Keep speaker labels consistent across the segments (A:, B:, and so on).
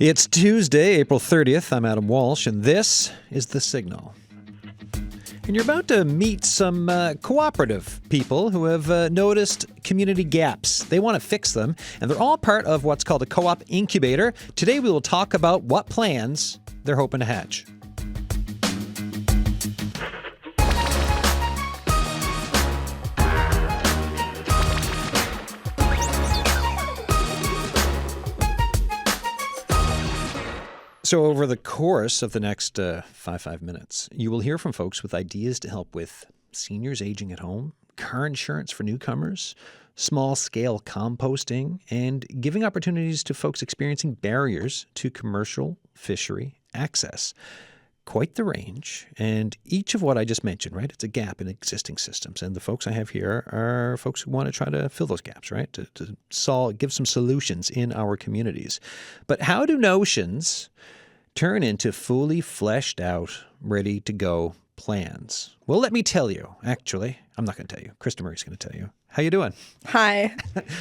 A: It's Tuesday, April 30th. I'm Adam Walsh, and this is The Signal. And you're about to meet some cooperative people who have noticed community gaps. They want to fix them, and they're all part of what's called a co-op incubator. Today we will talk about what plans they're hoping to hatch. So over the course of the next 5 minutes, you will hear from folks with ideas to help with seniors aging at home, car insurance for newcomers, small-scale composting, and giving opportunities to folks experiencing barriers to commercial fishery access. Quite the range, and each of what I just mentioned, right? It's a gap in existing systems, and the folks I have here are folks who want to try to fill those gaps, right? To solve, give some solutions in our communities. But how do notions turn into fully fleshed out, ready to go plans? Well, let me tell you. Actually, I'm not going to tell you. Kristen Murray's going to tell you. How you doing?
B: Hi.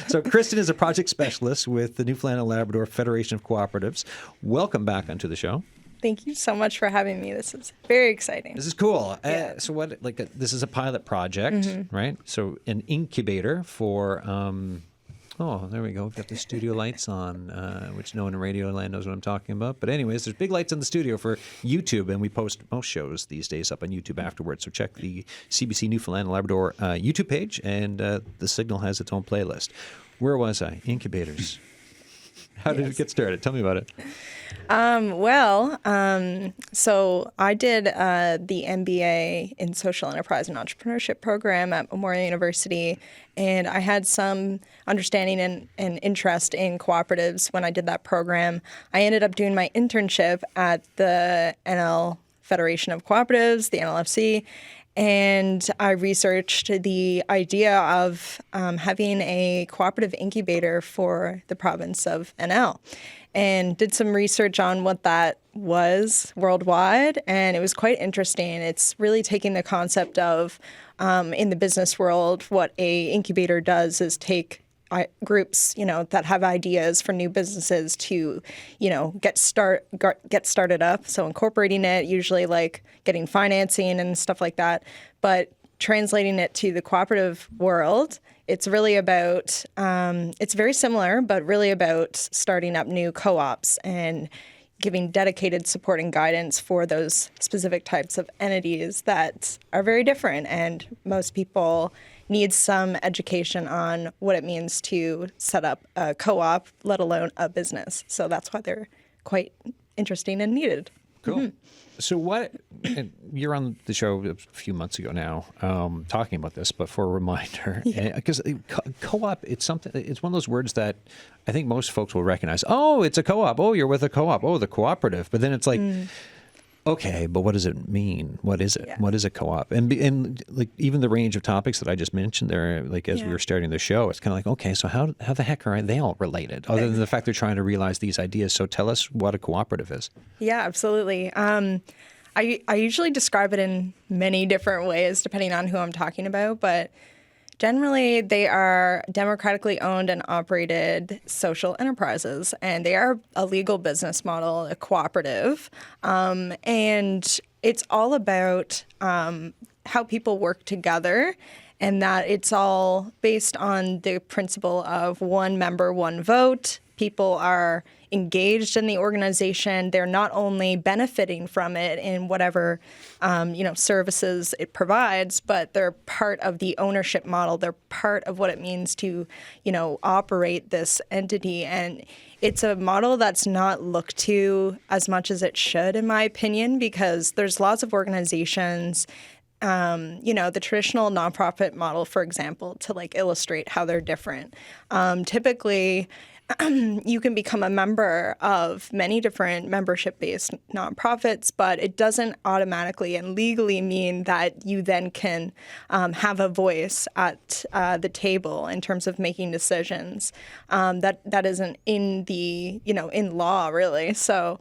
A: So Kristen is a project specialist with the Newfoundland and Labrador Federation of Cooperatives. Welcome back onto the show.
B: Thank you so much for having me. This is very exciting.
A: This is cool.
B: Yeah.
A: So what? This is a pilot project, right? So an incubator for. Oh, there we go. We've got the studio lights on, which no one in Radio Land knows what I'm talking about. But anyways, there's big lights in the studio for YouTube, and we post most shows these days up on YouTube afterwards. So check the CBC Newfoundland and Labrador YouTube page, and The Signal has its own playlist. Where was I? Incubators. How did it get started? Tell me about it.
B: So I did the MBA in Social Enterprise and Entrepreneurship program at Memorial University, and I had some understanding and interest in cooperatives when I did that program. I ended up doing my internship at the NL Federation of Cooperatives, the NLFC, and I researched the idea of having a cooperative incubator for the province of NL, and did some research on what that was worldwide, and it was quite interesting. It's really taking the concept of, in the business world, what a incubator does is take groups, that have ideas for new businesses to, get started up. So incorporating it, usually like getting financing and stuff like that. But translating it to the cooperative world, it's really about, it's very similar, but really about starting up new co-ops and giving dedicated support and guidance for those specific types of entities that are very different. And most people need some education on what it means to set up a co-op, let alone a business. So that's why they're quite interesting and needed.
A: Cool. Mm-hmm. So you're on the show a few months ago now talking about this, but for a reminder, because co-op, it's one of those words that I think most folks will recognize. Oh, it's a co-op. Oh, you're with a co-op. Oh, the cooperative. But then it's like, okay, but what does it mean? What is it? Yeah. What is a co-op? And like even the range of topics that I just mentioned there, like as we were starting the show, it's kind of like, okay, so how the heck are they all related? Other than the fact they're trying to realize these ideas. So tell us what a cooperative is. Yeah,
B: absolutely. I usually describe it in many different ways depending on who I'm talking about, but generally, they are democratically owned and operated social enterprises, and they are a legal business model, a cooperative, and it's all about how people work together, and that it's all based on the principle of one member, one vote. People are engaged in the organization. They're not only benefiting from it in whatever services it provides, but they're part of the ownership model. They're part of what it means to, operate this entity. And it's a model that's not looked to as much as it should, in my opinion, because there's lots of organizations. The traditional nonprofit model, for example, to illustrate how they're different. Typically, you can become a member of many different membership-based nonprofits, but it doesn't automatically and legally mean that you then can have a voice at the table in terms of making decisions. That isn't in the in law really. So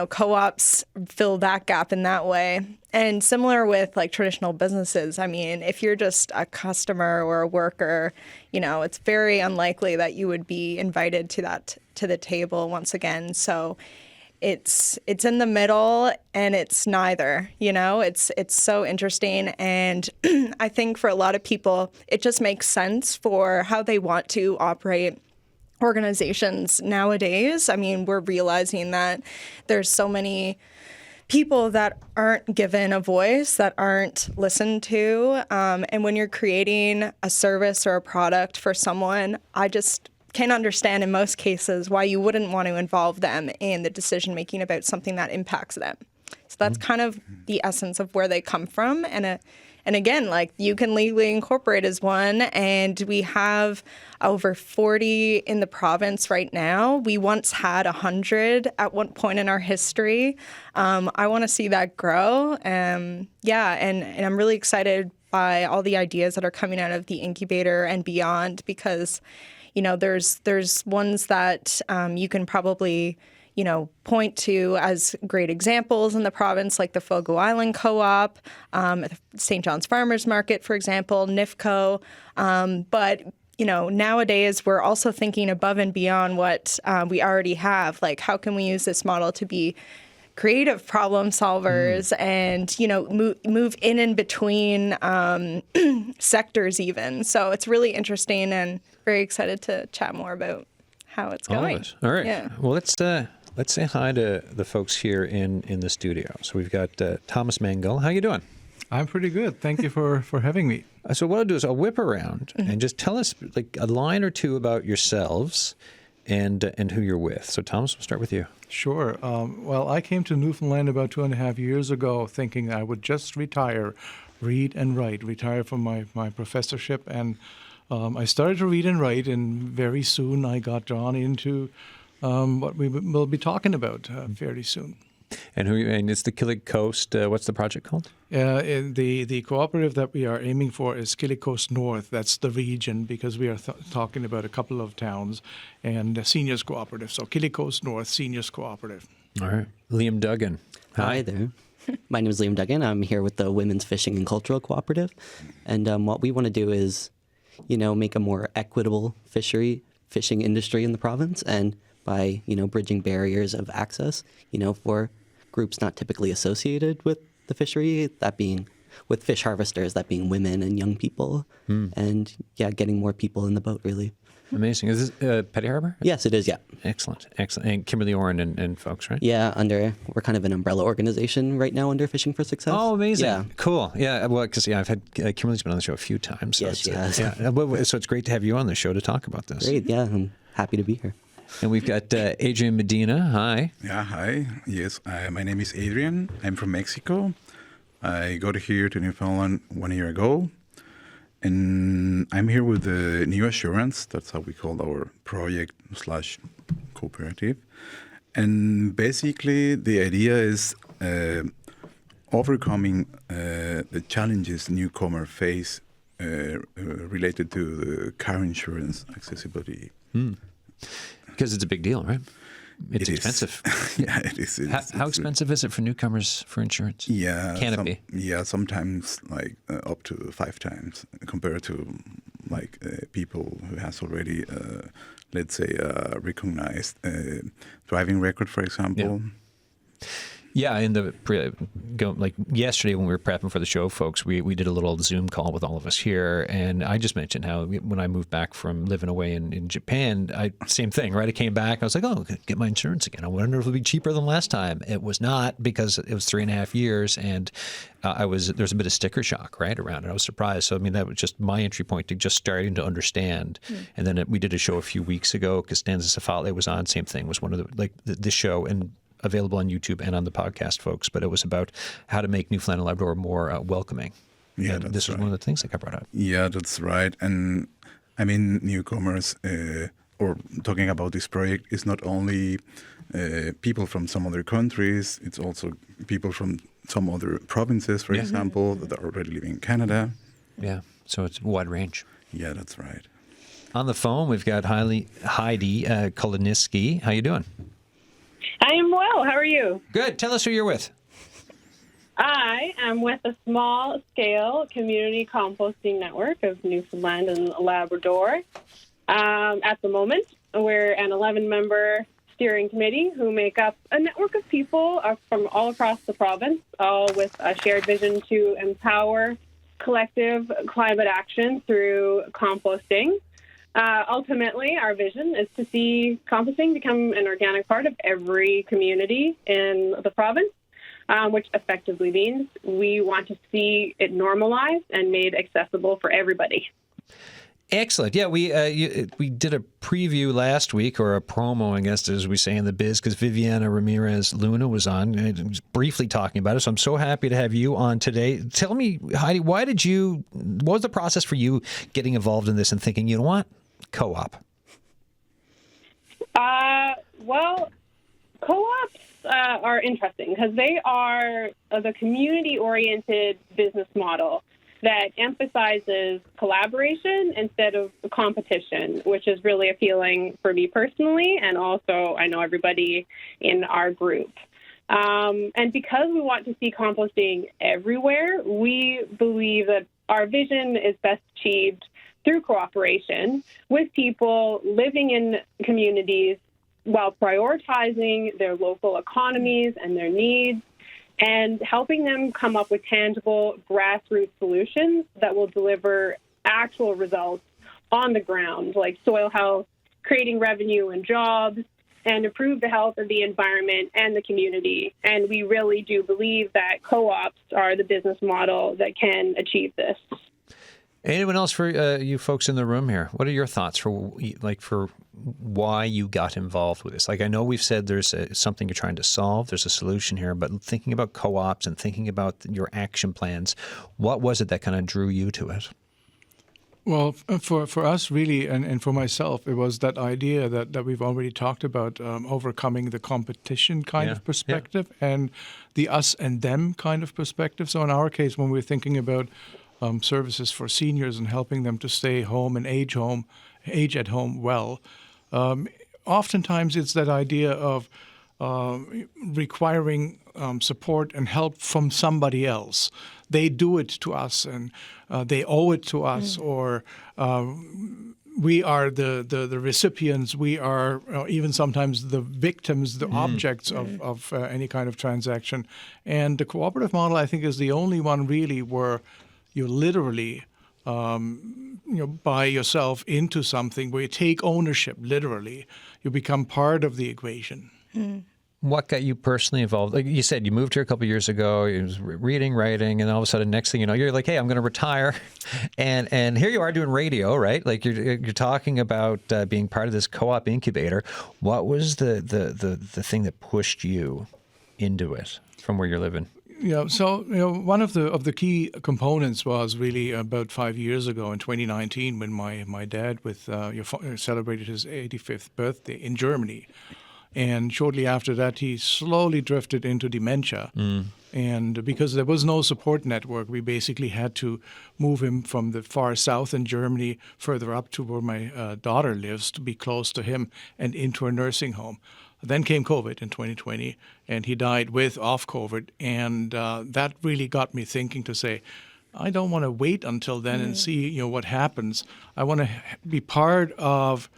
B: co-ops fill that gap in that way. And similar with traditional businesses, I mean, if you're just a customer or a worker, it's very unlikely that you would be invited to that to the table once again. So it's in the middle and it's neither, it's so interesting. And I think for a lot of people, it just makes sense for how they want to operate organizations nowadays. I mean, we're realizing that there's so many people that aren't given a voice, that aren't listened to. And when you're creating a service or a product for someone, I just can understand in most cases why you wouldn't want to involve them in the decision making about something that impacts them. So that's kind of the essence of where they come from. And again, like, you can legally incorporate as one, and we have over 40 in the province right now. We once had 100 at one point in our history. I want to see that grow. And I'm really excited by all the ideas that are coming out of the incubator and beyond, because there's ones that you can probably, point to as great examples in the province, like the Fogo Island Co-op, St. John's Farmers Market, for example, NIFCO. But nowadays we're also thinking above and beyond what we already have. Like, how can we use this model to be creative problem solvers and, move in and between sectors even. So it's really interesting and very excited to chat more about how it's going.
A: All right.
B: Yeah.
A: Well, let's say hi to the folks here in the studio. So we've got Thomas Mangle. How you doing?
C: I'm pretty good. Thank you for having me.
A: So what I'll do is I'll whip around and just tell us like a line or two about yourselves and who you're with. So Thomas, we'll start with you.
C: Sure. Well, I came to Newfoundland about 2.5 years ago thinking I would just retire, read and write, retire from my professorship. And I started to read and write, and very soon I got drawn into what we will be talking about fairly soon.
A: And it's the Killig Coast. What's the project called?
C: The cooperative that we are aiming for is Killig Coast North. That's the region, because we are talking about a couple of towns, and Seniors Cooperative. So Killig Coast North Seniors Cooperative.
A: All right. Liam Duggan.
D: Hi there. My name is Liam Duggan. I'm here with the Women's Fishing and Cultural Cooperative. And what we want to do is, make a more equitable fishing industry in the province, and by, bridging barriers of access, for groups not typically associated with the fishery, that being with fish harvesters, that being women and young people, and getting more people in the boat, really.
A: Amazing. Is this Petty Harbor?
D: Yes, it is, yeah.
A: Excellent. And Kimberly Orrin and folks, right?
D: Yeah, we're kind of an umbrella organization right now under Fishing for Success.
A: Oh, amazing.
D: Yeah.
A: Cool. Yeah, well, because I've had Kimberly's been on the show a few times. So
D: Yes, she has.
A: so it's great to have you on the show to talk about this.
D: Great, yeah. I'm happy to be here.
A: And we've got Adrian Medina. Hi.
E: Yeah, hi. Yes, my name is Adrian. I'm from Mexico. I got here to Newfoundland 1 year ago. And I'm here with the New Assurance. That's how we call our project / cooperative. And basically, the idea is overcoming the challenges newcomers face related to the car insurance accessibility.
A: Because it's a big deal, right? It's expensive.
E: Yeah, it is.
A: How expensive is it for newcomers for insurance?
E: Yeah.
A: Can it be?
E: Yeah, sometimes like up to 5 times compared to like people who has already, let's say, recognized driving record, for example.
A: Yeah, like yesterday when we were prepping for the show, folks, we did a little Zoom call with all of us here, and I just mentioned how when I moved back from living away in Japan, same thing, right? I came back, I was like, oh, get my insurance again. I wonder if it'll be cheaper than last time. It was not, because it was 3.5 years, and there's a bit of sticker shock, right, around it. I was surprised. So, I mean, that was just my entry point to just starting to understand. And then we did a show a few weeks ago, Costanza Cefale was on, same thing, was one of the show, and available on YouTube and on the podcast, folks. But it was about how to make Newfoundland and Labrador more welcoming.
E: Yeah,
A: and this was one of the things that got brought up.
E: Yeah, that's right. And I mean, newcomers, or talking about this project, is not only people from some other countries, it's also people from some other provinces, for example, that are already living in Canada.
A: Yeah, so it's a wide range.
E: Yeah, that's right.
A: On the phone, we've got Heidi Koloniski. How you doing?
F: I am well. How are you?
A: Good. Tell us who you're with.
F: I am with a small-scale community composting network of Newfoundland and Labrador at the moment. We're an 11-member steering committee who make up a network of people from all across the province, all with a shared vision to empower collective climate action through composting. Ultimately, our vision is to see composting become an organic part of every community in the province, which effectively means we want to see it normalized and made accessible for everybody.
A: Excellent. Yeah, we did a preview last week, or a promo, I guess, as we say in the biz, because Viviana Ramirez Luna was on, briefly talking about it. So I'm so happy to have you on today. Tell me, Heidi, what was the process for you getting involved in this and thinking, you know what, co-op?
F: Well, co-ops are interesting because they are the community-oriented business model that emphasizes collaboration instead of competition, which is really appealing for me personally, and also I know everybody in our group. And because we want to see composting everywhere, we believe that our vision is best achieved through cooperation with people living in communities while prioritizing their local economies and their needs, and helping them come up with tangible grassroots solutions that will deliver actual results on the ground, like soil health, creating revenue and jobs, and improve the health of the environment and the community. And we really do believe that co-ops are the business model that can achieve this.
A: Anyone else for you folks in the room here? What are your thoughts for why you got involved with this? Like, I know we've said there's something you're trying to solve, there's a solution here, but thinking about co-ops and thinking about your action plans, what was it that kind of drew you to it?
C: Well, for us, really, and for myself, it was that idea that we've already talked about, overcoming the competition kind of perspective and the us and them kind of perspective. So in our case, when we're thinking about services for seniors and helping them to stay home and age at home well, oftentimes it's that idea of requiring support and help from somebody else. They do it to us, and they owe it to us, or we are the recipients. We are even sometimes the victims, the objects of any kind of transaction. And the cooperative model, I think, is the only one really where you literally buy yourself into something, where you take ownership, literally. You become part of the equation.
A: What got you personally involved? Like you said, you moved here a couple of years ago, you was reading, writing, and all of a sudden, next thing you know, you're like, hey, I'm going to retire. And here you are doing radio, right? Like you're talking about being part of this co-op incubator. What was the thing that pushed you into it from where you're living?
C: Yeah, so one of the key components was really about 5 years ago in 2019 when my dad celebrated his 85th birthday in Germany, and shortly after that he slowly drifted into dementia. And because there was no support network, we basically had to move him from the far south in Germany further up to where my daughter lives to be close to him and into a nursing home. Then came COVID in 2020, and he died off COVID, and that really got me thinking to say, I don't want to wait until then and see what happens. I want to be part of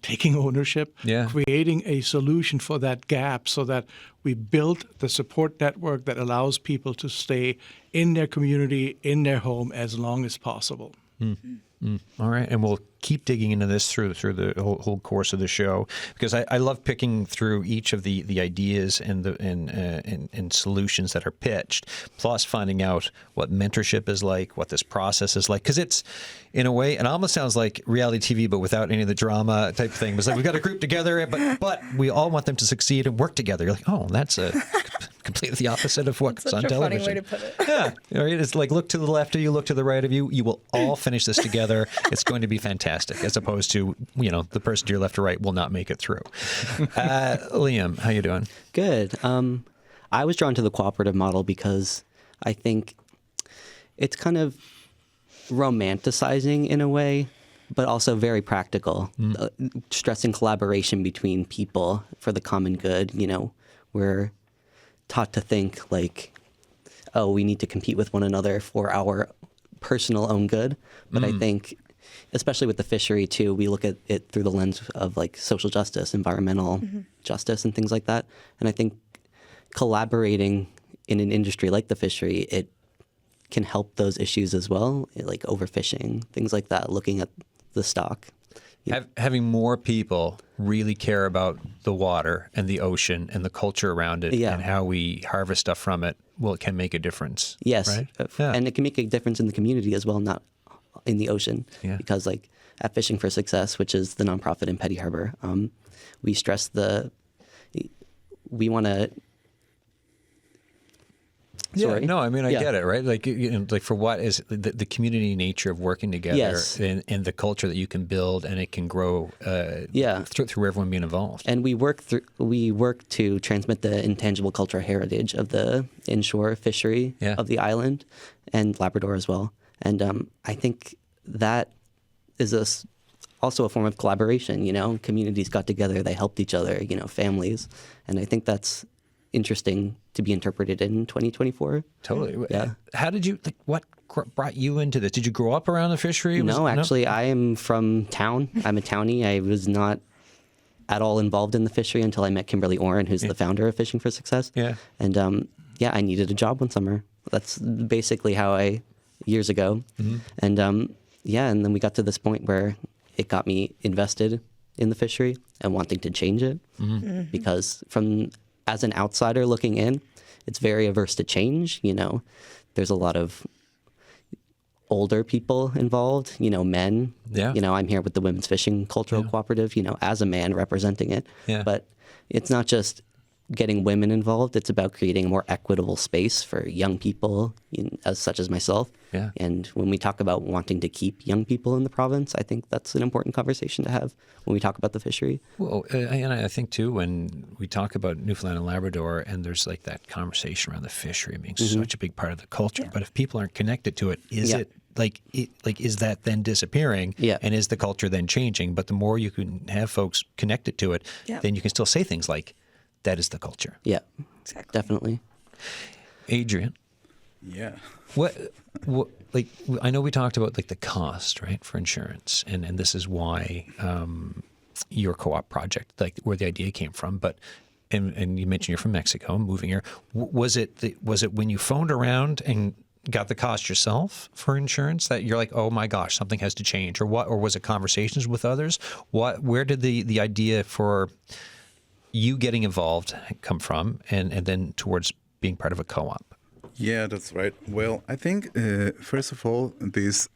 C: taking ownership, creating a solution for that gap, so that we build the support network that allows people to stay in their community, in their home, as long as possible.
A: All right, and we'll keep digging into this through the whole course of the show, because I love picking through each of the ideas and solutions that are pitched, plus finding out what mentorship is like, what this process is like, because it's, in a way, it almost sounds like reality TV, but without any of the drama type of thing. It's like we've got a group together, but we all want them to succeed and work together. You're like, oh, that's completely the opposite of what's on television.
B: Funny way to put it.
A: Yeah, right. It's like, look to the left of you, look to the right of you. You will all finish this together. It's going to be fantastic, as opposed to, the person to your left or right will not make it through. Liam, how you doing?
D: Good. I was drawn to the cooperative model because I think it's kind of romanticizing in a way, but also very practical, stressing collaboration between people for the common good. We're taught to think like, oh, we need to compete with one another for our personal own good. But I think especially with the fishery too, we look at it through the lens of like social justice, environmental justice, and things like that. And I think collaborating in an industry like the fishery, it can help those issues as well, like overfishing, things like that, looking at the stock.
A: Having more people really care about the water and the ocean and the culture around it and how we harvest stuff from it, well, it can make a difference.
D: Yes.
A: Right?
D: And it can make a difference in the community as well, not in the ocean.
A: Yeah.
D: Because like at Fishing for Success, which is the nonprofit in Petty Harbor, we stress we want to.
A: Yeah, no, I mean, I get it, right? Like, like for what is the community nature of working together and the culture that you can build and it can grow through everyone being involved.
D: And we work to transmit the intangible cultural heritage of the inshore fishery of the island and Labrador as well. And I think that is also a form of collaboration, communities got together, they helped each other, families. And I think that's interesting to be interpreted in 2024.
A: Totally.
D: Yeah.
A: How did you, what brought you into this? Did you grow up around the fishery?
D: No, actually, I am from town. I'm a townie. I was not at all involved in the fishery until I met Kimberly Oren, who's the founder of Fishing for Success.
A: Yeah.
D: And I needed a job one summer. That's basically how years ago. Mm-hmm. And and then we got to this point where it got me invested in the fishery and wanting to change it because as an outsider looking in, it's very averse to change. There's a lot of older people involved, men. Yeah. I'm here with the Women's Fishing Cultural Cooperative, as a man representing it. Yeah. But it's not just getting women involved. It's about creating a more equitable space for young people, such as myself. Yeah. And when we talk about wanting to keep young people in the province, I think that's an important conversation to have when we talk about the fishery. Well,
A: and I think too, when we talk about Newfoundland and Labrador, and there's like that conversation around the fishery being such a big part of the culture, but if people aren't connected to it, is that then disappearing? Yeah. And is the culture then changing? But the more you can have folks connected to it, then you can still say things like, that is the culture.
D: Yeah, exactly. Definitely.
A: Adrian.
E: Yeah.
A: What like I know we talked about like the cost, right, for insurance, and this is why your co-op project, like where the idea came from, but and you mentioned you're from Mexico, moving here. Was it when you phoned around and got the cost yourself for insurance that you're like, oh my gosh, something has to change, or what? Or was it conversations with others? Where did the idea for you getting involved come from, and then towards being part of a co-op?
E: Yeah, that's right. Well, I think, first of all, this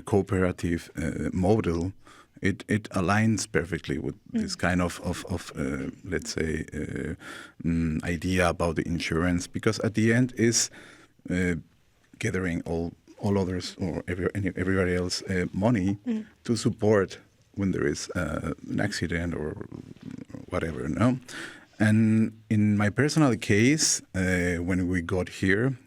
E: cooperative model, it aligns perfectly with this kind of let's say, idea about the insurance, because at the end is gathering all others or everybody else money to support when there is an accident or whatever, no? And in my personal case, when we got here,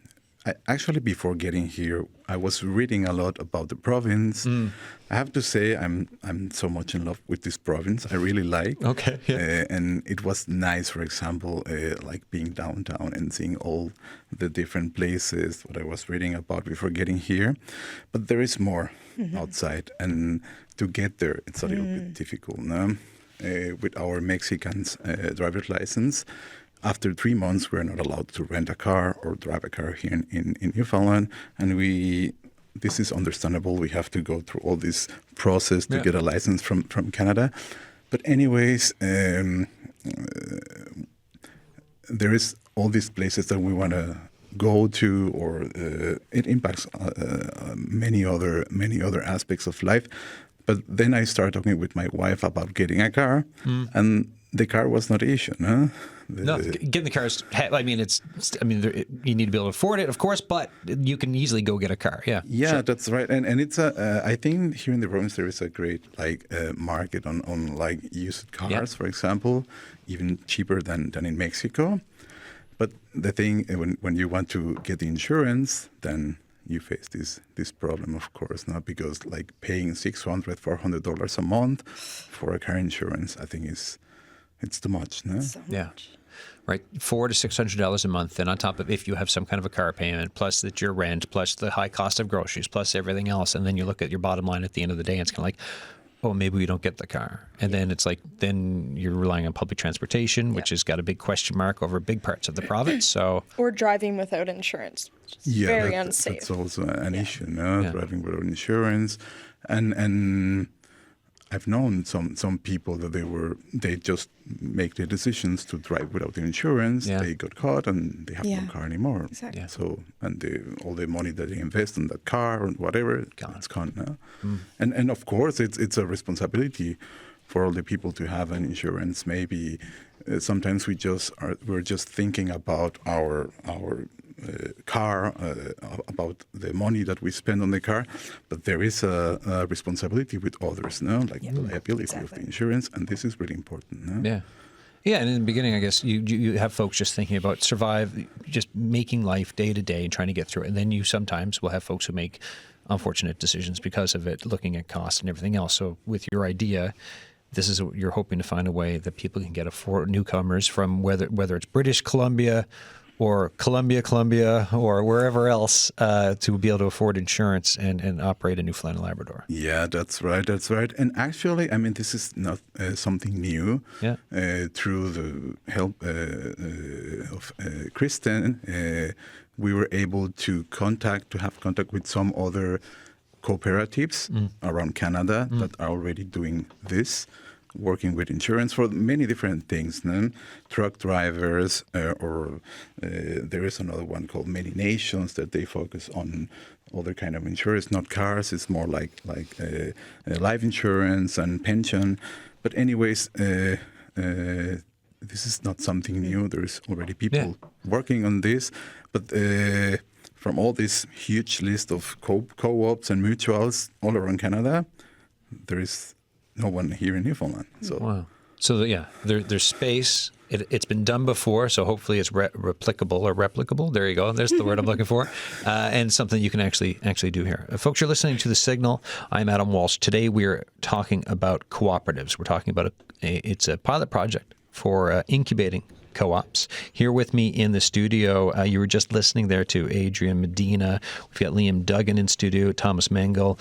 E: actually before getting here, I was reading a lot about the province. I have to say I'm so much in love with this province. I really like. Okay. Yeah. And it was nice, for example, like being downtown and seeing all the different places, what I was reading about before getting here. But there is more outside, and to get there, it's a little bit difficult, no? With our Mexicans driver's license, after 3 months, we're not allowed to rent a car or drive a car here in Newfoundland. And this is understandable. We have to go through all this process to get a license from Canada. But anyways, there is all these places that we want to go to, or it impacts many other aspects of life. But then I started talking with my wife about getting a car, and the car was not an issue. No,
A: getting the car is. You need to be able to afford it, of course, but you can easily go get a car. Yeah,
E: sure. That's right. And it's I think here in the province there is a great market on like used cars, for example, even cheaper than in Mexico. But the thing when you want to get the insurance, then you face this problem, of course, not because like paying $600-400 a month for a car insurance, I think it's too much, no?
B: So much.
A: right? $400 to $600 a month. And on top of, if you have some kind of a car payment, plus that your rent, plus the high cost of groceries, plus everything else. And then you look at your bottom line at the end of the day, and it's kind of like, oh, maybe we don't get the car. And then it's like, then you're relying on public transportation, which has got a big question mark over big parts of the province. So,
B: Or driving without insurance. It's very unsafe.
E: That's also an issue, no? Driving without insurance. And I've known some people that they just make the decisions to drive without the insurance.
A: Yeah.
E: They got caught and they have no car anymore.
B: Exactly.
A: Yeah.
E: So, and all the money that they invest in that car or whatever, it's gone now. And of course, it's a responsibility for all the people to have an insurance. Maybe sometimes we're just thinking about our car, about the money that we spend on the car, but there is a responsibility with others, no? Like the liability of the insurance, and this is really important. No?
A: yeah. Yeah, and in the beginning, I guess you have folks just thinking about just making life day to day and trying to get through it. And then you sometimes will have folks who make unfortunate decisions because of it, looking at cost and everything else. So with your idea, you're hoping to find a way that people can get newcomers from whether it's British Columbia or Columbia, or wherever else, to be able to afford insurance and operate in Newfoundland and Labrador.
E: Yeah, that's right. And actually, I mean, this is not something new.
A: Yeah.
E: Through the help of Kristen, we were able to have contact with some other cooperatives around Canada that are already doing this, working with insurance for many different things. No? Truck drivers, or there is another one called Many Nations that they focus on other kind of insurance, not cars. It's more like life insurance and pension. But anyways, this is not something new. There's already people working on this. But from all this huge list of co-ops and mutuals all around Canada, there is no one here in Newfoundland. So
A: wow. So there's space. It's been done before, so hopefully it's replicable. There you go. There's the word I'm looking for, and something you can actually do here. Folks, you're listening to The Signal. I'm Adam Walsh. Today we're talking about cooperatives. We're talking about it's a pilot project for incubating co-ops. Here with me in the studio, you were just listening there to Adrian Medina. We've got Liam Duggan in studio, Thomas Mengel.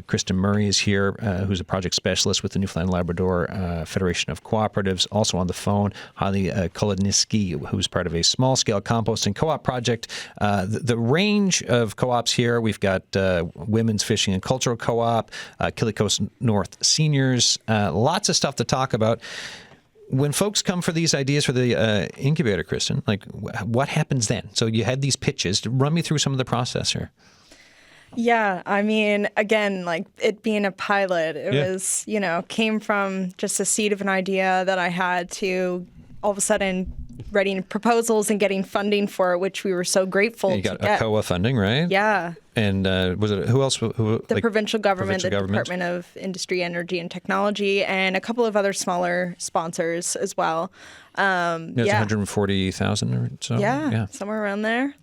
A: Kristen Murray is here, who's a project specialist with the Newfoundland and Labrador Federation of Cooperatives. Also on the phone, Holly Kolodniski, who's part of a small-scale composting co-op project. The range of co-ops here, we've got Women's Fishing and Cultural Co-op, Killycoast North Seniors, lots of stuff to talk about. When folks come for these ideas for the incubator, Kristen, like what happens then? So you had these pitches. Run me through some of the process here.
B: Yeah, I mean, again, like it being a pilot, it was, came from just a seed of an idea that I had to all of a sudden writing proposals and getting funding for it, which we were so grateful to get. You got
A: ACOA funding, right?
B: Yeah.
A: And was it, who else?
B: The provincial government, the Department of Industry, Energy and Technology, and a couple of other smaller sponsors as well.
A: It's 140,000 or so?
B: Yeah, somewhere around there.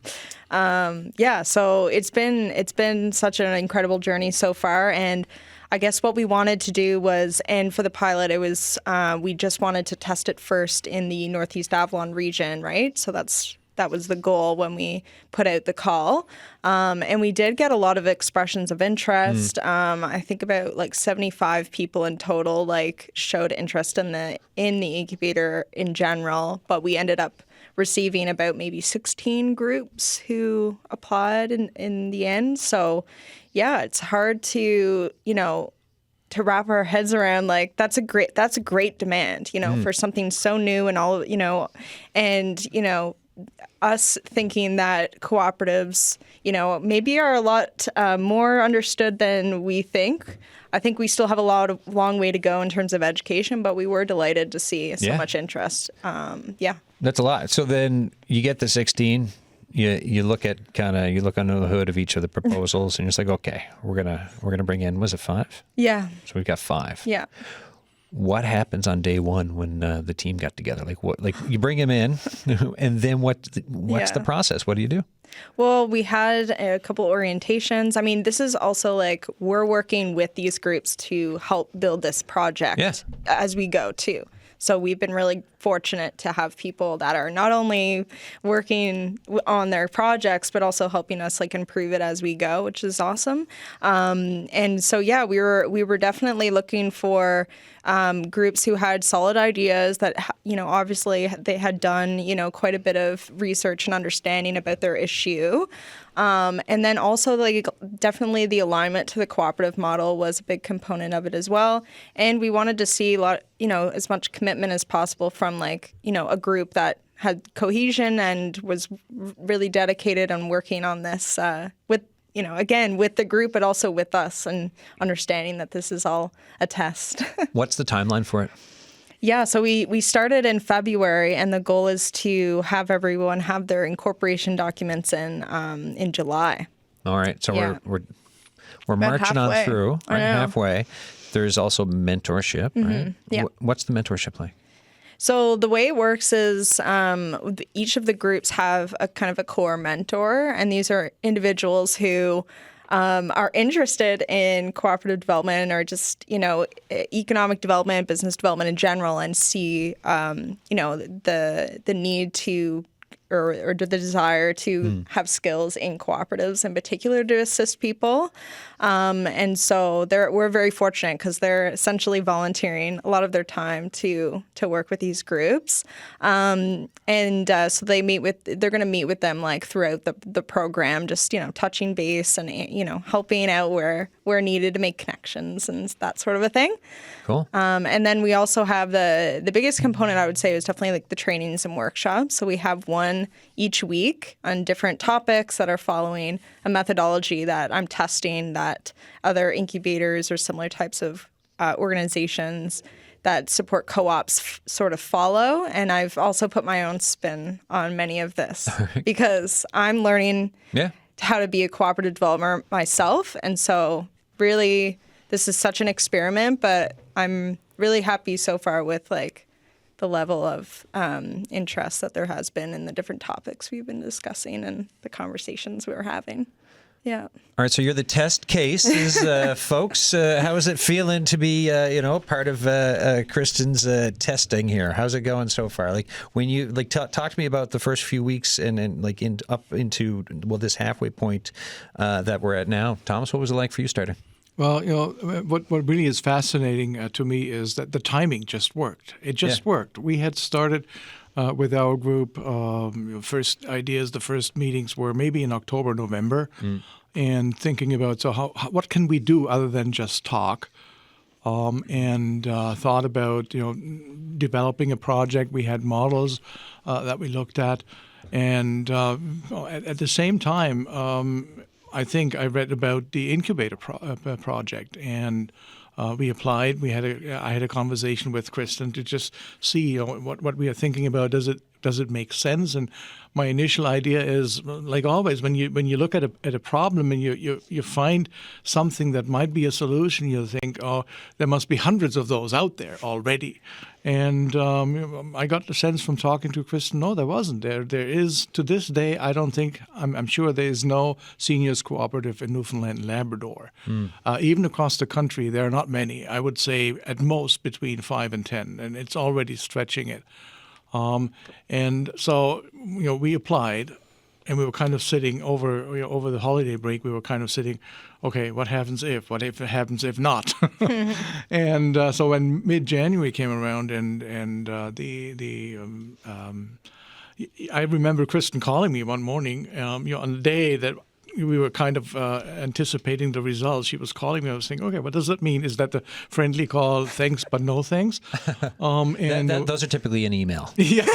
B: So it's been such an incredible journey so far, and I guess what we wanted to do was, and for the pilot, it was we just wanted to test it first in the Northeast Avalon region, right? So that was the goal when we put out the call. And we did get a lot of expressions of interest. I think about like 75 people in total showed interest in the incubator in general, but we ended up receiving about maybe 16 groups who applied in the end. So yeah, it's hard to wrap our heads around, like that's a great demand, for something so new and all, and us thinking that cooperatives, maybe are a lot more understood than we think. I think we still have a long way to go in terms of education, but we were delighted to see so much interest.
A: That's a lot. So then you get the 16. You look at you look under the hood of each of the proposals, and you're just like, okay, we're gonna bring in. Was it 5?
B: Yeah.
A: So we've got 5.
B: Yeah.
A: What happens on day one when the team got together? Like you bring them in, and then what's the process? What do you do?
B: Well, we had a couple orientations. I mean, this is also we're working with these groups to help build this project as we go too. So we've been really fortunate to have people that are not only working on their projects, but also helping us like improve it as we go, which is awesome. And so, yeah, we were definitely looking for groups who had solid ideas that, obviously they had done, quite a bit of research and understanding about their issue. And then also, like, definitely the alignment to the cooperative model was a big component of it as well. And we wanted to see a lot, as much commitment as possible from, like, a group that had cohesion and was really dedicated on working on this with, again, with the group, but also with us, and understanding that this is all a test.
A: What's the timeline for it?
B: Yeah, so we started in February, and the goal is to have everyone have their incorporation documents in July.
A: All right, so
B: Yeah.
A: we're
B: About
A: marching on
B: halfway.
A: through,
B: I
A: right,
B: know.
A: halfway. There's also mentorship, right?
B: yeah.
A: What's the mentorship like?
B: So the way it works is each of the groups have a kind of a core mentor, and these are individuals who are interested in cooperative development or just, economic development, business development in general, and see, the need to or the desire to have skills in cooperatives in particular to assist people. And so we're very fortunate because they're essentially volunteering a lot of their time to work with these groups. So they're going to meet with them like throughout the program, just, touching base and, helping out where needed to make connections and that sort of a thing.
A: Cool.
B: And then we also have the biggest component, I would say, is definitely like the trainings and workshops. So we have one each week on different topics that are following a methodology that I'm testing that other incubators or similar types of organizations that support co-ops sort of follow. And I've also put my own spin on many of this because I'm learning how to be a cooperative developer myself. And so really, this is such an experiment, but I'm really happy so far with like the level of interest that there has been in the different topics we've been discussing and the conversations we were having. Yeah.
A: All right, so you're the test cases, folks. How is it feeling to be, part of Kristen's testing here? How's it going so far? Like, when you talk to me about the first few weeks and like up into this halfway point that we're at now. Thomas, what was it like for you starting?
C: Well, what really is fascinating to me is that the timing just worked. It just worked. We had started with our group. First ideas, the first meetings were maybe in October, November, and thinking about what can we do other than just talk, and thought about developing a project. We had models that we looked at, and at the same time. I think I read about the incubator project, and we applied. I had a conversation with Kristen to just see what we are thinking about. Does it make sense? And my initial idea is, like always, when you look at a problem and you find something that might be a solution, you think, oh, there must be hundreds of those out there already. And I got the sense from talking to Kristen, no, there wasn't. There is, to this day, I'm sure there is no seniors cooperative in Newfoundland and Labrador. Even across the country, there are not many. I would say at most between 5 and 10, and it's already stretching it. And so, we applied, and we were kind of sitting over the holiday break. We were kind of sitting, okay, what happens if? What if it happens if not? And so when mid-January came around, and I remember Kristen calling me one morning, on the day that we were kind of anticipating the results. She was calling me. I was thinking, okay, what does that mean? Is that the friendly call, thanks but no thanks? And
A: those are typically an email.
C: Yeah,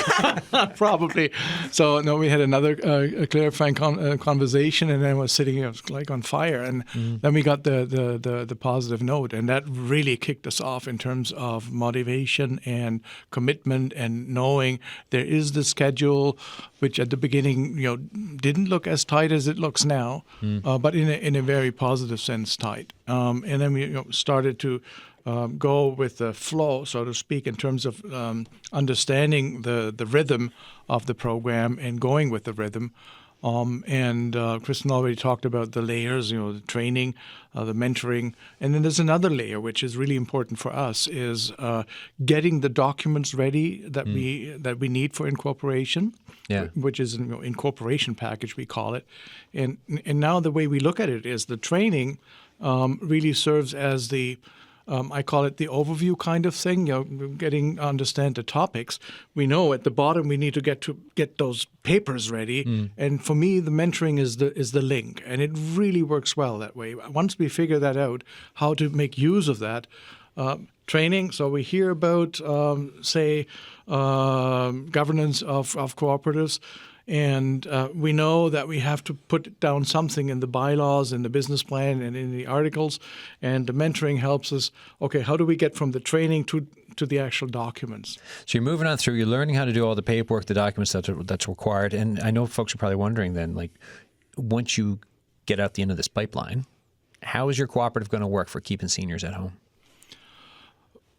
C: probably. So no, we had another clarifying conversation, and then I was sitting, like on fire. And then we got the positive note, and that really kicked us off in terms of motivation and commitment, and knowing there is the schedule, which at the beginning, didn't look as tight as it looks now, but in a very positive sense tight. And then we started to go with the flow, so to speak, in terms of understanding the rhythm of the program and going with the rhythm. And Kristen already talked about the layers, the training, the mentoring. And then there's another layer, which is really important for us, is getting the documents ready that we need for incorporation, which is an incorporation package, we call it. And now the way we look at it is the training really serves as the I call it the overview kind of thing, getting to understand the topics. We know at the bottom we need to get those papers ready. And for me, the mentoring is the link. And it really works well that way. Once we figure that out, how to make use of that, training. So we hear about, governance of cooperatives. And we know that we have to put down something in the bylaws, in the business plan, and in the articles. And the mentoring helps us, okay, how do we get from the training to the actual documents?
A: So you're moving on through, you're learning how to do all the paperwork, the documents that's required. And I know folks are probably wondering then, like, once you get out the end of this pipeline, how is your cooperative going to work for keeping seniors at home?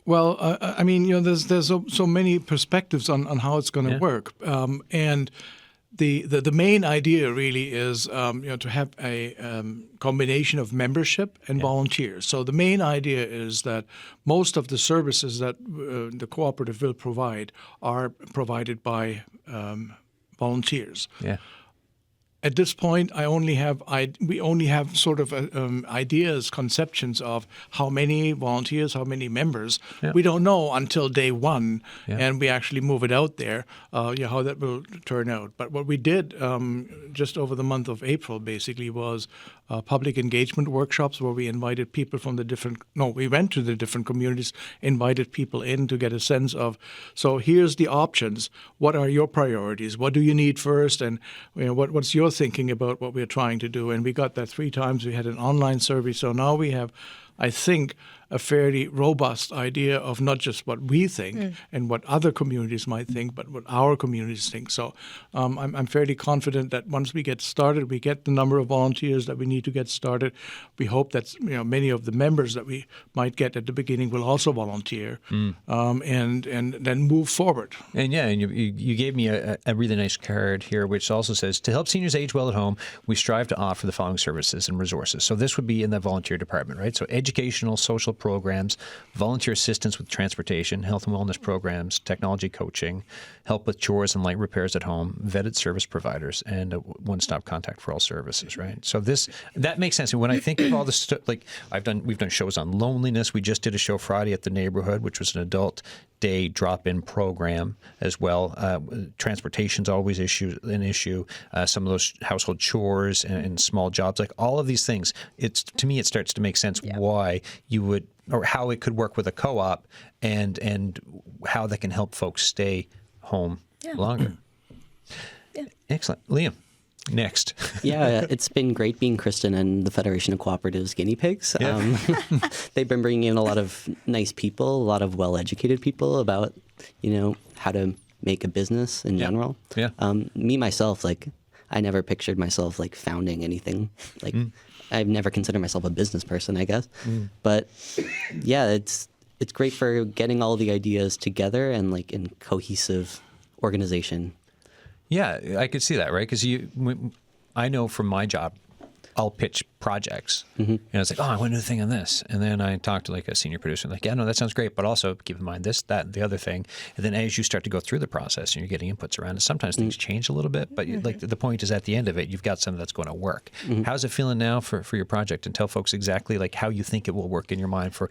C: Well, there's so many perspectives on how it's going to work. And the main idea really is to have a combination of membership and volunteers. So the main idea is that most of the services that the cooperative will provide are provided by volunteers.
A: Yeah.
C: At this point, we only have sort of ideas, conceptions of how many volunteers, how many members. Yeah. We don't know until day one, and we actually move it out there, how that will turn out. But what we did just over the month of April, basically, was public engagement workshops where we invited people from we went to the different communities, invited people in to get a sense of, so here's the options. What are your priorities? What do you need first? And what's your thinking about what we're trying to do? And we got that 3 times. We had an online survey. So now we have, I think, a fairly robust idea of not just what we think and what other communities might think, but what our communities think. So I'm fairly confident that once we get started, we get the number of volunteers that we need to get started. We hope that many of the members that we might get at the beginning will also volunteer and then move forward.
A: And you gave me a really nice card here, which also says, to help seniors age well at home, we strive to offer the following services and resources. So this would be in the volunteer department, right? So educational, social programs, volunteer assistance with transportation, health and wellness programs, technology coaching, help with chores and light repairs at home, vetted service providers, and a one-stop contact for all services, right? So that makes sense. And when I think of all this stuff, like we've done shows on loneliness. We just did a show Friday at the neighborhood, which was an adult day drop-in program as well. Transportation's always an issue. Some of those household chores and small jobs, like all of these things. To me, it starts to make sense why you would, or how it could work with a co-op, and how that can help folks stay home longer. Excellent, Liam. Next.
D: It's been great being Kristen and the Federation of Cooperatives guinea pigs. They've been bringing in a lot of nice people, a lot of well-educated people about, how to make a business in general. Yeah. Me, myself, I never pictured myself, founding anything. I've never considered myself a business person, I guess. But, it's great for getting all the ideas together and, in cohesive organization.
A: Yeah, I could see that, right? Because I know from my job, I'll pitch projects, and it's like, I want to do a thing on this, and then I talk to a senior producer, that sounds great, but also keep in mind this, that, and the other thing. And then as you start to go through the process and you're getting inputs around it, sometimes things change a little bit, but the point is at the end of it, you've got something that's going to work. How's it feeling now for your project? And tell folks exactly how you think it will work in your mind for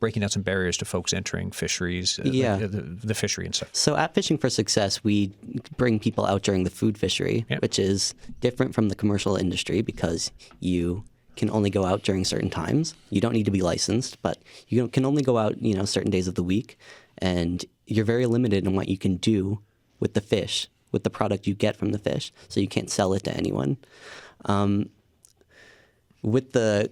A: breaking down some barriers to folks entering fisheries, the fishery and stuff.
D: So at Fishing for Success, we bring people out during the food fishery, which is different from the commercial industry because you can only go out during certain times. You don't need to be licensed, but you can only go out, certain days of the week, and you're very limited in what you can do with the fish, with the product you get from the fish, so you can't sell it to anyone. With the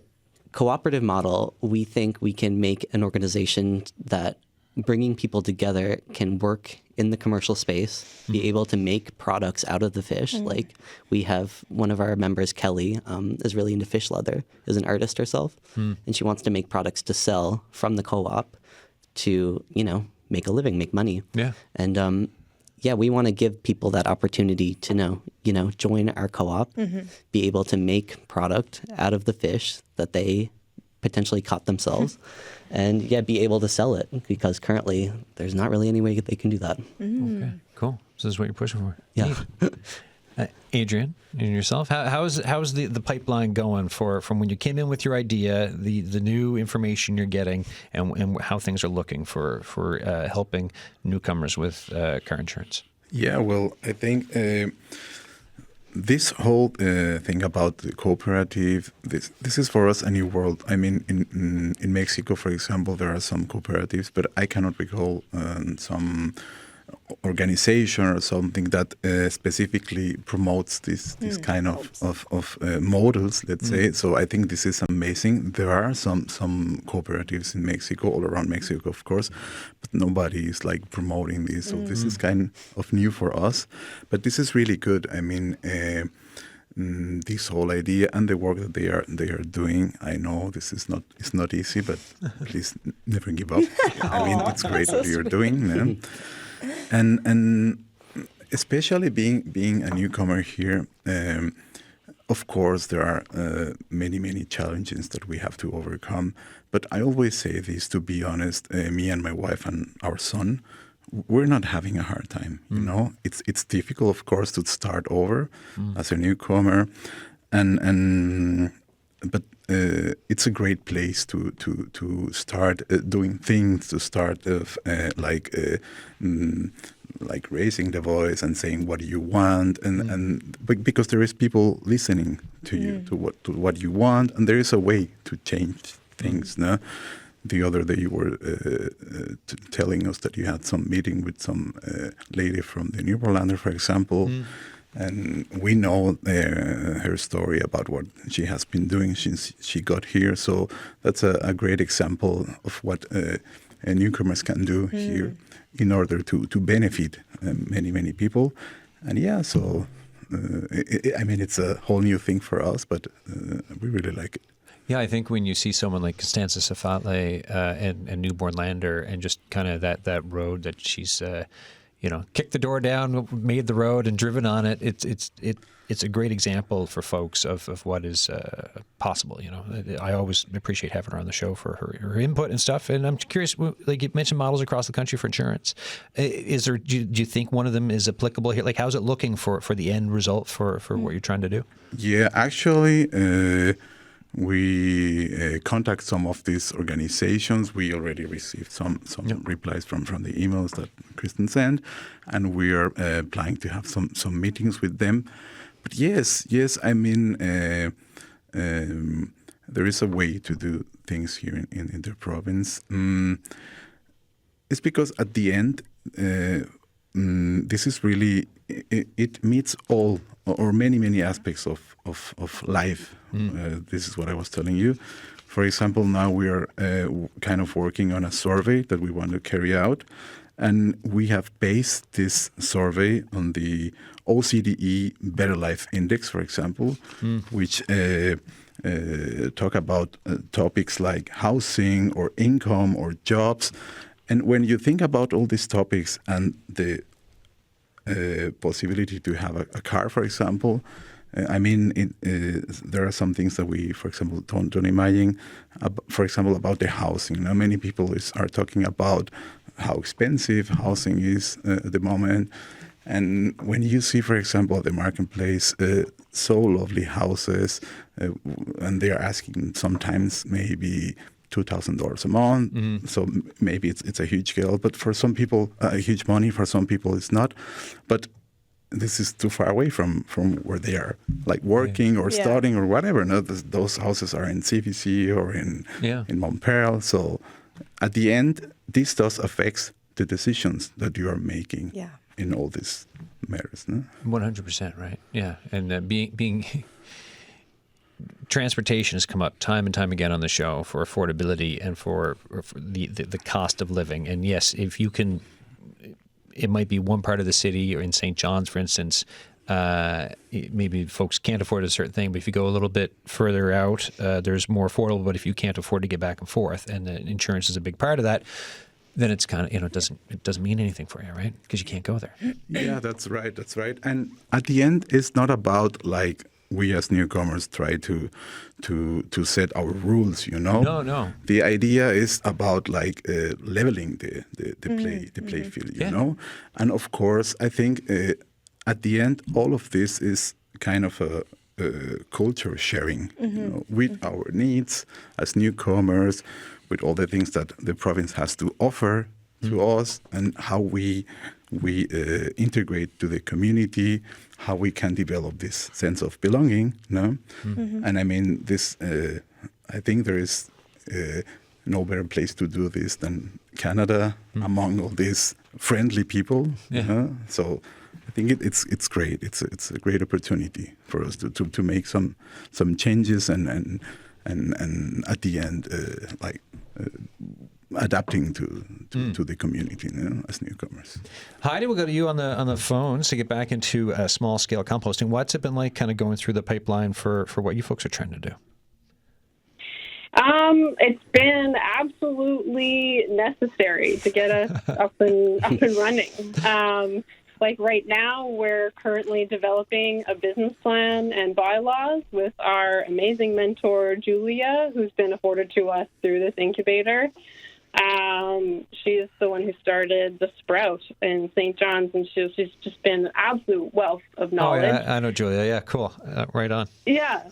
D: cooperative model, we think we can make an organization that bringing people together can work in the commercial space, be able to make products out of the fish. We have one of our members, Kelly, is really into fish leather, is an artist herself, and she wants to make products to sell from the co-op to, make a living, make money. Yeah. And yeah, we want to give people that opportunity to join our co-op, be able to make product out of the fish that they potentially caught themselves, and be able to sell it, because currently there's not really any way they can do that.
A: Okay, cool. So this is what you're pushing for.
D: Yeah.
A: Adrian and yourself, how's the pipeline going from when you came in with your idea, the new information you're getting, and how things are looking for helping newcomers with car insurance?
E: Yeah, well, I think this whole thing about the cooperative, this is for us a new world. I mean, in Mexico, for example, there are some cooperatives, but I cannot recall some organization or something that specifically promotes this kind of models, let's say. So I think this is amazing. There are some cooperatives in Mexico, all around Mexico, of course, but nobody is like promoting this. So this is kind of new for us, but this is really good. I mean, this whole idea and the work that they are doing, I know it's not easy, but please never give up. I mean, it's great what you're doing. Yeah? And especially being a newcomer here, of course there are many challenges that we have to overcome. But I always say this, to be honest, me and my wife and our son, we're not having a hard time. You know, it's difficult, of course, to start over as a newcomer, but it's a great place to start doing things, to start like raising the voice and saying what do you want, but because there is people listening to you, to what you want, and there is a way to change things. No? The other day you were telling us that you had some meeting with some lady from the Newfoundland, for example. And we know her story about what she has been doing since she got here. So that's a great example of what newcomers can do here in order to benefit many people. And so I mean, it's a whole new thing for us, but we really like it.
A: Yeah, I think when you see someone like Constanza Safale and Newborn Lander, and just kind of that road that she's kicked the door down, made the road, and driven on it. It's a great example for folks of what is possible. You know, I always appreciate having her on the show for her input and stuff. And I'm curious, like you mentioned, models across the country for insurance. Is there? Do you think one of them is applicable here? Like, how's it looking for the end result for what you're trying to do?
E: Yeah, actually. We contact some of these organizations. We already received some replies from the emails that Kristen sent, and we are planning to have some meetings with them. But yes, I mean, there is a way to do things here in the province. It's because at the end, this is really, it meets all or many aspects of life. This is what I was telling you. For example, now we are kind of working on a survey that we want to carry out, and we have based this survey on the OCDE Better Life Index, for example, which talk about topics like housing or income or jobs. And when you think about all these topics and the possibility to have a car, for example, I mean, there are some things that we, for example, don't imagine. For example, about the housing. Now, many people are talking about how expensive housing is at the moment. And when you see, for example, at the marketplace, so lovely houses, and they are asking sometimes maybe $2,000 a month. So maybe it's a huge scale, but for some people, huge money. For some people, it's not. But this is too far away from where they are, like working or studying or whatever. No, those houses are in CVC or in Montreal. So at the end, this does affect the decisions that you are making in all these matters. No?
A: 100%, right? Yeah, and being transportation has come up time and time again on the show for affordability and for the cost of living. And yes, if you can. It might be one part of the city, or in St. John's, for instance, maybe folks can't afford a certain thing. But if you go a little bit further out, there's more affordable. But if you can't afford to get back and forth, and insurance is a big part of that, then it's kind of, it doesn't mean anything for you, right? Because you can't go there.
E: Yeah, that's right. That's right. And at the end, it's not about like we as newcomers try to set our rules.
A: No.
E: The idea is about like leveling the play field. You know, and of course, I think at the end, all of this is kind of a culture sharing, with our needs as newcomers, with all the things that the province has to offer to us, and how we integrate to the community, how we can develop this sense of belonging. No, and I mean this. I think there is no better place to do this than Canada, among all these friendly people. So I think it's great. It's a great opportunity for us to make some changes and at the end adapting to the community, as newcomers.
A: Heidi, we'll go to you on the phones to get back into small scale composting. What's it been like, kind of going through the pipeline for what you folks are trying to do?
F: It's been absolutely necessary to get us up and running. Like right now, we're currently developing a business plan and bylaws with our amazing mentor, Julia, who's been afforded to us through this incubator. She's the one who started the Sprout in St. John's, and she's just been an absolute wealth of knowledge.
A: Oh, yeah, I know Julia. Yeah, cool. Right on.
F: Yeah.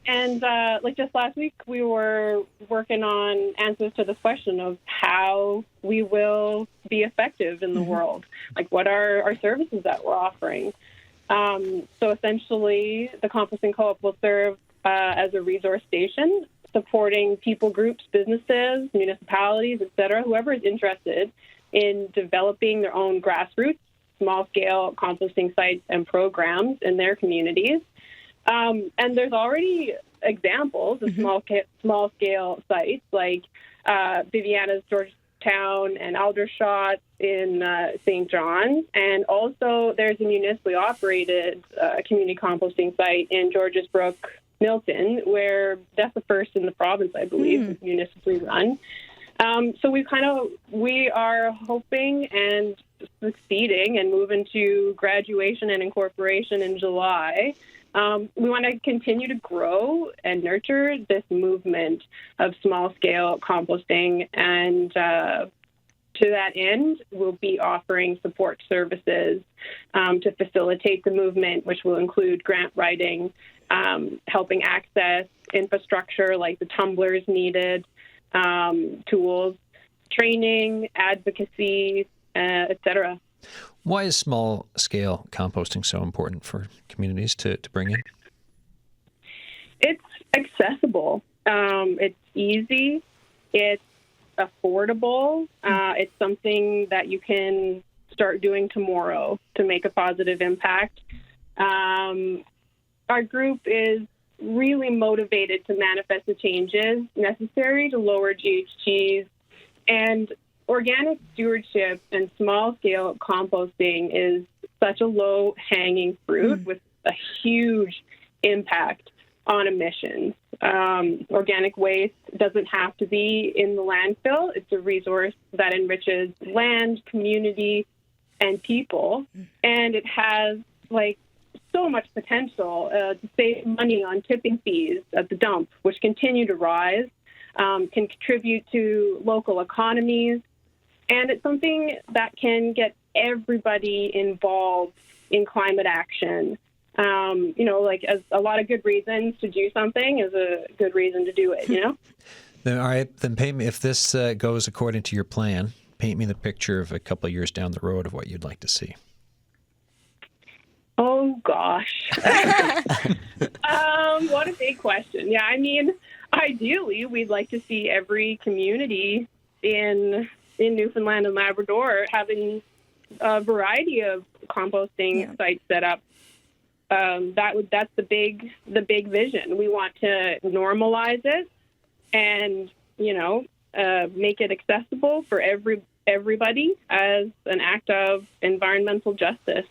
F: And like just last week, we were working on answers to this question of how we will be effective in the world. Like, what are our services that we're offering? So essentially, the Composting Co-op will serve as a resource station, supporting people, groups, businesses, municipalities, etc., whoever is interested in developing their own grassroots, small-scale composting sites and programs in their communities. And there's already examples of small-scale sites like Viviana's Georgetown and Aldershot in St. John's. And also there's a municipally operated community composting site in Georges Brook, Milton, where that's the first in the province, I believe, is municipally run. So we are hoping and succeeding and moving to graduation and incorporation in July. We want to continue to grow and nurture this movement of small-scale composting, and to that end, we'll be offering support services to facilitate the movement, which will include grant writing, helping access infrastructure like the tumblers needed, tools, training, advocacy, etc.
A: Why is small-scale composting so important for communities to bring in?
F: It's accessible. It's easy. It's affordable. It's something that you can start doing tomorrow to make a positive impact. Our group is really motivated to manifest the changes necessary to lower GHGs, and organic stewardship and small-scale composting is such a low-hanging fruit with a huge impact on emissions. Organic waste doesn't have to be in the landfill. It's a resource that enriches land, community, and people, and it has so much potential to save money on tipping fees at the dump, which continue to rise, can contribute to local economies. And it's something that can get everybody involved in climate action. As a lot of good reasons to do something is a good reason to do it,
A: Then, all right, then paint me, if this goes according to your plan, paint me the picture of a couple of years down the road of what you'd like to see.
F: Oh, gosh. What a big question. Yeah, I mean, ideally, we'd like to see every community in Newfoundland and Labrador having a variety of composting sites set up. That's the big vision. We want to normalize it and make it accessible for everybody as an act of environmental justice.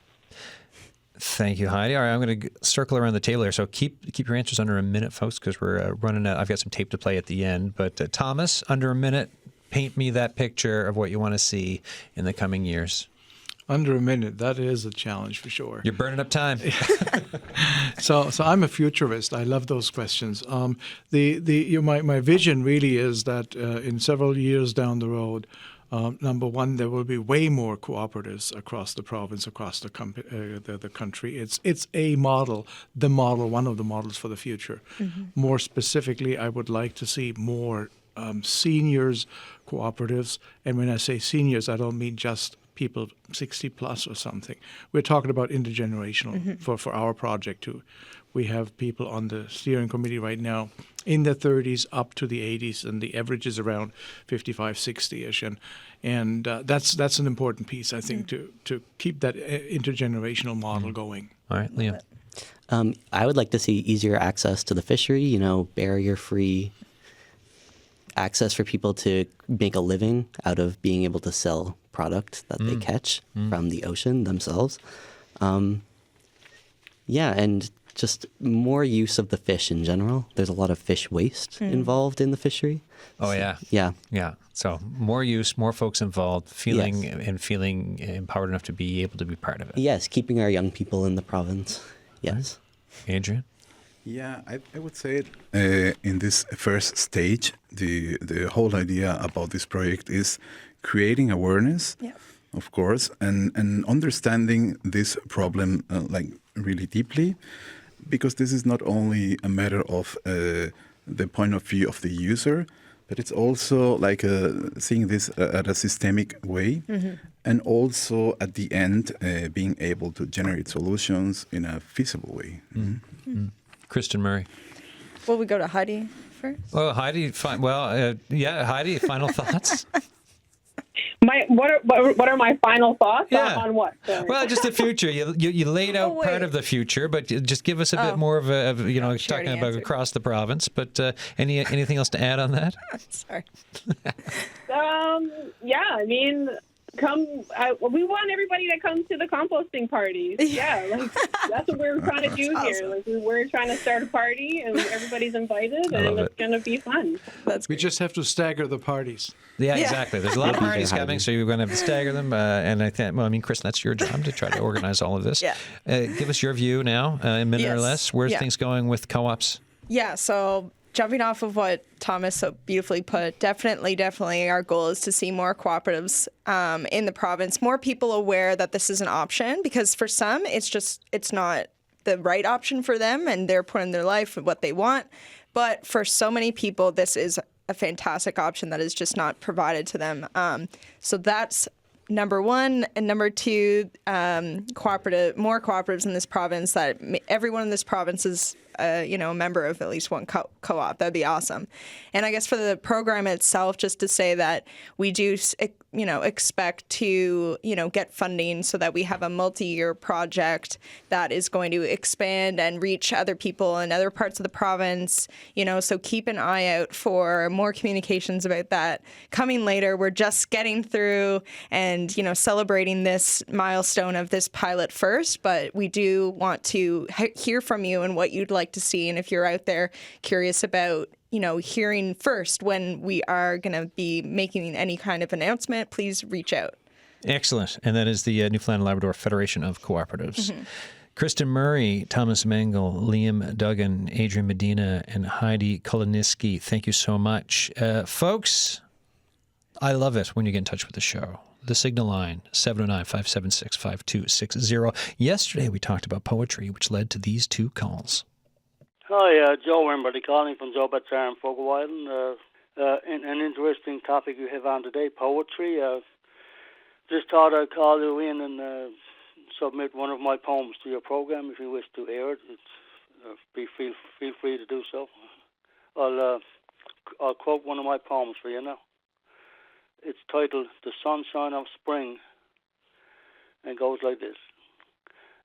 A: Thank you, Heidi. All right, I'm going to circle around the table here. So keep your answers under a minute, folks, because we're running out. I've got some tape to play at the end. But Thomas, under a minute, Paint me that picture of what you want to see in the coming years.
C: Under a minute, that is a challenge for sure.
A: You're burning up time.
C: So I'm a futurist. I love those questions. My vision really is that in several years down the road, number one, there will be way more cooperatives across the province, across the country. It's a model, one of the models for the future. Mm-hmm. More specifically, I would like to see more seniors cooperatives. And when I say seniors, I don't mean just people 60 plus or something. We're talking about intergenerational for our project too. We have people on the steering committee right now in their 30s up to the 80s, and the average is around 55, 60-ish. And that's an important piece, I think, to keep that intergenerational model going.
A: All right, Liam.
D: I would like to see easier access to the fishery, barrier-free access for people to make a living out of being able to sell product that they catch from the ocean themselves. And just more use of the fish in general. There's a lot of fish waste involved in the fishery.
A: Oh, yeah. Yeah. So more use, more folks involved, feeling empowered enough to be able to be part of it.
D: Yes, keeping our young people in the province. Yes.
A: Adrian?
E: Yeah, I would say in this first stage, the whole idea about this project is creating awareness, of course, and understanding this problem really deeply, because this is not only a matter of the point of view of the user, but it's also seeing this at a systemic way, and also at the end being able to generate solutions in a feasible way.
A: Mm-hmm. Kristen Murray.
B: Will we go to Heidi first?
A: Well, Heidi, Heidi, final thoughts?
F: What are my final thoughts on what? Sorry.
A: Well, just the future. You laid out part of the future, but just give us a bit more of talking about across the province. But anything else to add on that?
B: Sorry.
F: I mean, we want everybody to come to the composting parties. Yeah, that's what we're trying to do here. We're trying to start a party, and everybody's invited, and it's going to be fun.
C: We just have to stagger the parties.
A: Yeah, exactly. There's a lot of parties coming, so you're going to have to stagger them. And I think, Chris, that's your job to try to organize all of this. Yeah. Give us your view now, a minute or less. Where's things going with co-ops?
B: Yeah, so jumping off of what Thomas so beautifully put, definitely our goal is to see more cooperatives in the province, more people aware that this is an option, because for some, it's not the right option for them, and they're putting their life and what they want. But for so many people, this is a fantastic option that is just not provided to them. So that's number one. And number two, more cooperatives in this province, that everyone in this province is a member of at least one co-op. That'd be awesome. And I guess for the program itself, just to say that we do, expect to, get funding so that we have a multi-year project that is going to expand and reach other people in other parts of the province, so keep an eye out for more communications about that coming later. We're just getting through and, celebrating this milestone of this pilot first, but we do want to hear from you and what you'd like to see. And if you're out there curious about, hearing first when we are going to be making any kind of announcement, please reach out.
A: Excellent. And that is the Newfoundland Labrador Federation of Cooperatives. Mm-hmm. Kristen Murray, Thomas Mengel, Liam Duggan, Adrian Medina, and Heidi Koloniski, thank you so much. Folks, I love it when you get in touch with the show. The signal line, 709-576-5260. Yesterday we talked about poetry, which led to these two calls.
G: Hi, Joe Wimberly calling from Joe Betts Arm, Fogo Island. An interesting topic you have on today, poetry. Just thought I'd call you in and submit one of my poems to your program if you wish to air it. Feel free to do so. I'll quote one of my poems for you now. It's titled "The Sunshine of Spring," and goes like this.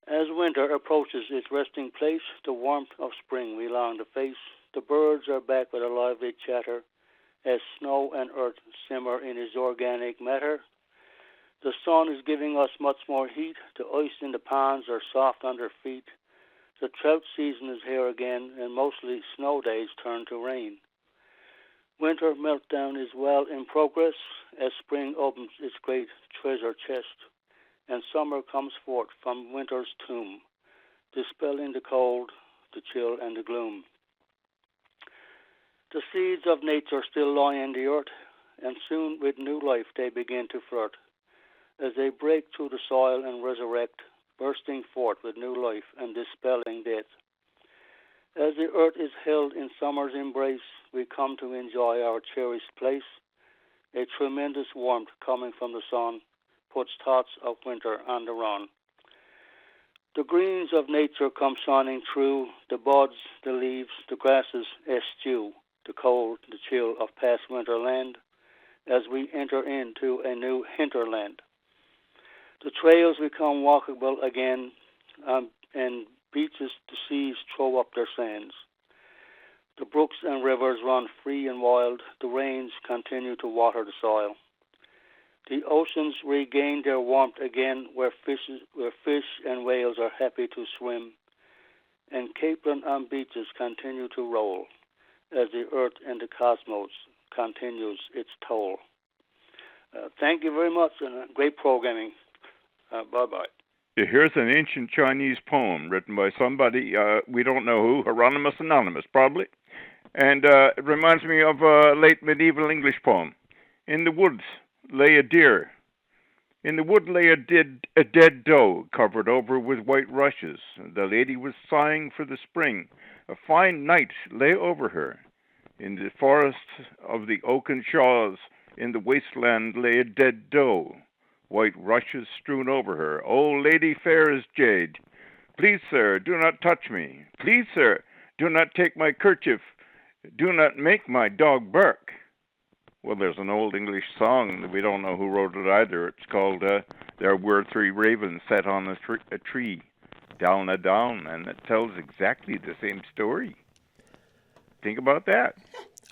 G: As winter approaches its resting place, the warmth of spring we long to face. The birds are back with a lively chatter as snow and earth simmer in its organic matter. The sun is giving us much more heat. The ice in the ponds are soft under feet. The trout season is here again, and mostly snow days turn to rain. Winter meltdown is well in progress as spring opens its great treasure chest, and summer comes forth from winter's tomb, dispelling the cold, the chill, and the gloom. The seeds of nature still lie in the earth, and soon with new life they begin to flirt, as they break through the soil and resurrect, bursting forth with new life and dispelling death. As the earth is held in summer's embrace, we come to enjoy our cherished place. A tremendous warmth coming from the sun puts thoughts of winter on the run. The greens of nature come shining through, the buds, the leaves, the grasses eschew the cold, the chill of past winter land, as we enter into a new hinterland. The trails become walkable again, and beaches to seas throw up their sands. The brooks and rivers run free and wild, the rains continue to water the soil. The oceans regain their warmth again, where fish and whales are happy to swim, and capelin on beaches continue to roll, as the earth and the cosmos continues its toll. Thank you very much, and great programming. Bye-bye.
H: Here's an ancient Chinese poem written by somebody, we don't know who, Hieronymus Anonymous, probably. And it reminds me of a late medieval English poem. In the woods lay a deer. In the wood lay a dead doe, covered over with white rushes. The lady was sighing for the spring. A fine night lay over her. In the forests of the oaken shaws, in the wasteland lay a dead doe, white rushes strewn over her. O lady fair as jade, please, sir, do not touch me. Please, sir, do not take my kerchief. Do not make my dog bark. Well, there's an old English song, we don't know who wrote it either. It's called There Were Three Ravens Sat on a Tree, Down a Down, and it tells exactly the same story. Think about that.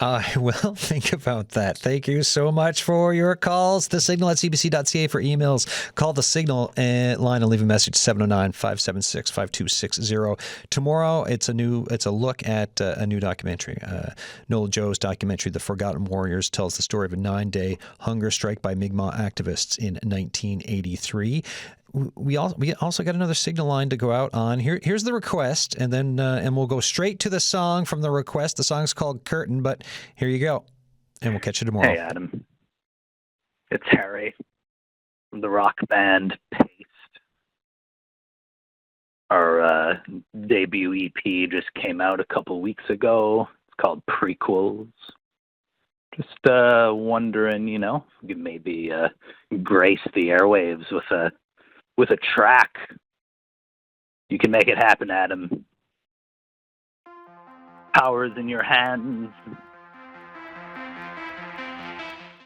A: I will think about that. Thank you so much for your calls. The Signal at cbc.ca for emails. Call the Signal line and leave a message, 709-576-5260. Tomorrow, it's a look at a new documentary. Noel Joe's documentary, The Forgotten Warriors, tells the story of a 9-day hunger strike by Mi'kmaq activists in 1983. We also got another Signal line to go out on. Here's the request, and then and we'll go straight to the song from the request. The song's called Curtain, but here you go, and we'll catch you tomorrow.
I: Hey, Adam. It's Harry from the rock band Paste. Our debut EP just came out a couple weeks ago. It's called Prequels. Just wondering, if we could maybe grace the airwaves with a track. You can make it happen, Adam. Power's in your hands.